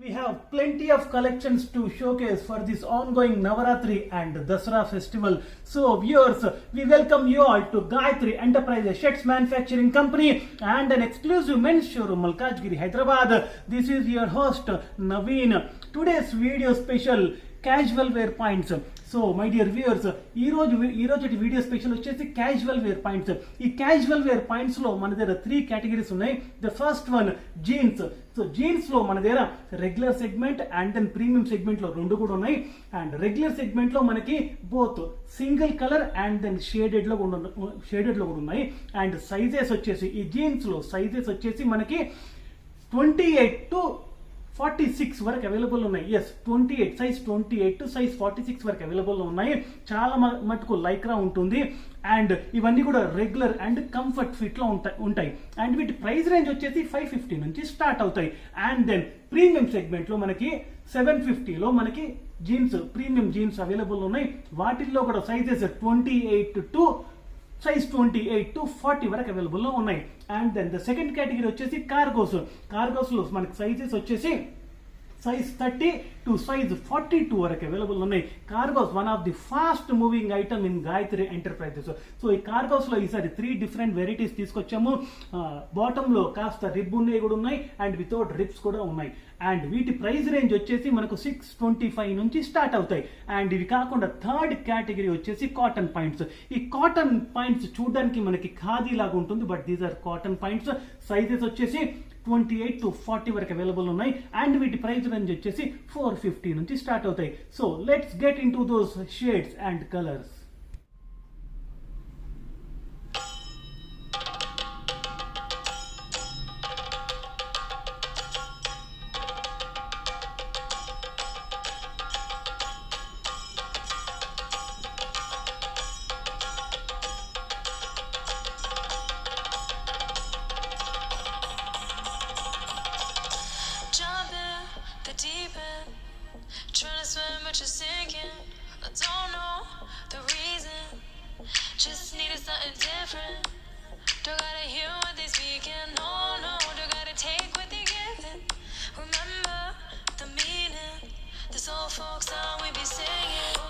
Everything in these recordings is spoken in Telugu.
We have plenty of collections to showcase for this ongoing Navaratri and Dasara festival. So viewers, we welcome you all to Gayatri Enterprises Shirts Manufacturing Company and an exclusive men's showroom, Malkajgiri, Hyderabad. This is your host, Naveen. Today's video special, casual wear points. So my dear viewers ఈరోజు వీడియో స్పెషల్ వచ్చేసి క్యాజువల్ వేర్ పాయింట్స్. ఈ క్యాజువల్ వేర్ పాయింట్స్ లో మన దగ్గర 3 కేటగిరీస్ ఉన్నాయి. The first one jeans. So jeans లో మన దగ్గర regular segment and then premium segment లో రెండు కూడా ఉన్నాయి. అండ్ రెగ్యులర్ సెగ్మెంట్ లో మనకి both single colour and then shaded లో కూడా ఉన్నాయి. అండ్ సైజెస్ వచ్చేసి ఈ జీన్స్ లో సైజెస్ వచ్చేసి మనకి 28 to 46 వరకు అవైలబుల్ ఉన్నాయి. ఎస్, 28 సైజ్ 28 టు సైజ్ 46 వరకు అవైలబుల్ ఉన్నాయి. చాలా మటుకు లైక్రా ఉంటుంది. అండ్ ఇవన్నీ కూడా రెగ్యులర్ అండ్ కంఫర్ట్ ఫిట్ లో ఉంటాయి. అండ్ వీటి ప్రైస్ రేంజ్ వచ్చేసి 550 నుంచి స్టార్ట్ అవుతాయి. అండ్ దెన్ ప్రీమియం సెగ్మెంట్ లో మనకి 750 లో మనకి జీన్స్, ప్రీమియం జీన్స్ అవైలబుల్ ఉన్నాయి. వాటిల్లో కూడా సైజెస్ 28 టు సైజ్ 28 టు 40 వరకు అవైలబుల్ లో ఉన్నాయి. And then the second category వచ్చేసి కార్గోస్. కార్గోస్ లో మనకి సైజెస్ వచ్చేసి సైజ్ 30 టు సైజ్ 42 వరకు అవైలబుల్ ఉన్నాయి. Cargos one of the fast moving item in Gayatri enterprises. So ఈ కార్గోస్ లో ఈసారి 3 డిఫరెంట్ వెరైటీస్ తీసుకొచ్చాము. బాటమ్ లో కాస్త రిబ్ ఉన్నాయి కూడా ఉన్నాయి అండ్ వితౌట్ రిబ్స్ కూడా ఉన్నాయి. అండ్ వీటి ప్రైస్ రేంజ్ వచ్చేసి మనకు 625 నుంచి స్టార్ట్ అవుతాయి. అండ్ ఇవి కాకుండా థర్డ్ కేటగిరీ వచ్చేసి కాటన్ పాయింట్స్. ఈ కాటన్ పాయింట్స్ చూడడానికి మనకి ఖాదీ లాగా ఉంటుంది, but these are cotton pants. Sizes వచ్చేసి 28 టు 40 వరకు అవైలబుల్ ఉన్నాయి. అండ్ వీటి ప్రైస్ రేంజ్ వచ్చేసి 450 నుంచి స్టార్ట్ అవుతాయి. So let's get in to those shades and colours. The deep end, trying to swim but you're sinking. I don't know the reason, just needed something different. Don't gotta hear what they speaking, no, don't gotta take what they giving. Remember the meaning, this old folk song we be singing.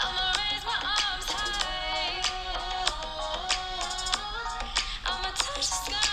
I'ma raise my arms high, I'ma touch the skyline.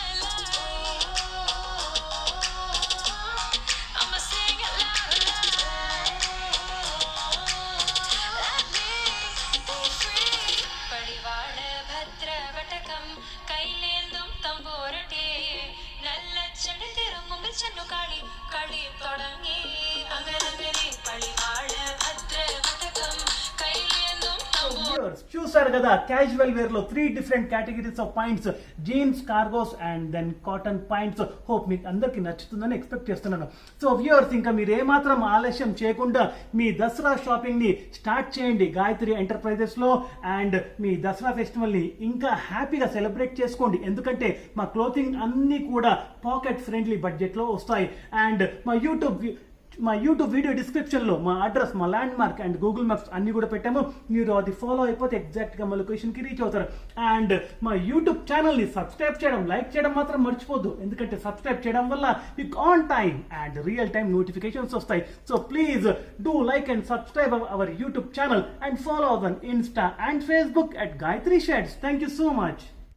చూసారు కదా, క్యాజువల్ వేర్ లో 3 different categories of pants, jeans, cargos and then cotton pants. Hope మీకు అందరికి నచ్చుతుందని ఎక్స్పెక్ట్ చేస్తున్నాను. సో వ్యూవర్స్, ఇంకా మీరు ఏమాత్రం ఆలస్యం చేయకుండా మీ దసరా షాపింగ్ ని స్టార్ట్ చేయండి గాయత్రి ఎంటర్ప్రైజెస్ లో. అండ్ మీ దసరా ఫెస్టివల్ ని ఇంకా హ్యాపీగా సెలబ్రేట్ చేసుకోండి. ఎందుకంటే మా క్లోతింగ్ అన్ని కూడా పాకెట్ ఫ్రెండ్లీ బడ్జెట్ లో వస్తాయి. అండ్ మా యూట్యూబ్ వీడియో డిస్క్రిప్షన్ లో మా అడ్రస్, మా land mark and Google maps అన్ని కూడా పెట్టాము. మీరు అది ఫాలో అయిపోతే ఎగ్జాక్ట్ గా మా లొకేషన్ కి రీచ్ అవుతారు. అండ్ మా యూట్యూబ్ ఛానల్ ని సబ్స్క్రైబ్ చేయడం, లైక్ చేయడం మాత్రం మర్చిపోద్దు. ఎందుకంటే సబ్స్క్రైబ్ చేయడం వల్ల మీకు on time and real time notifications వస్తాయి. So please do like and subscribe our YouTube channel and follow our Insta and Facebook at Gayatri Shirts. Thank you so much.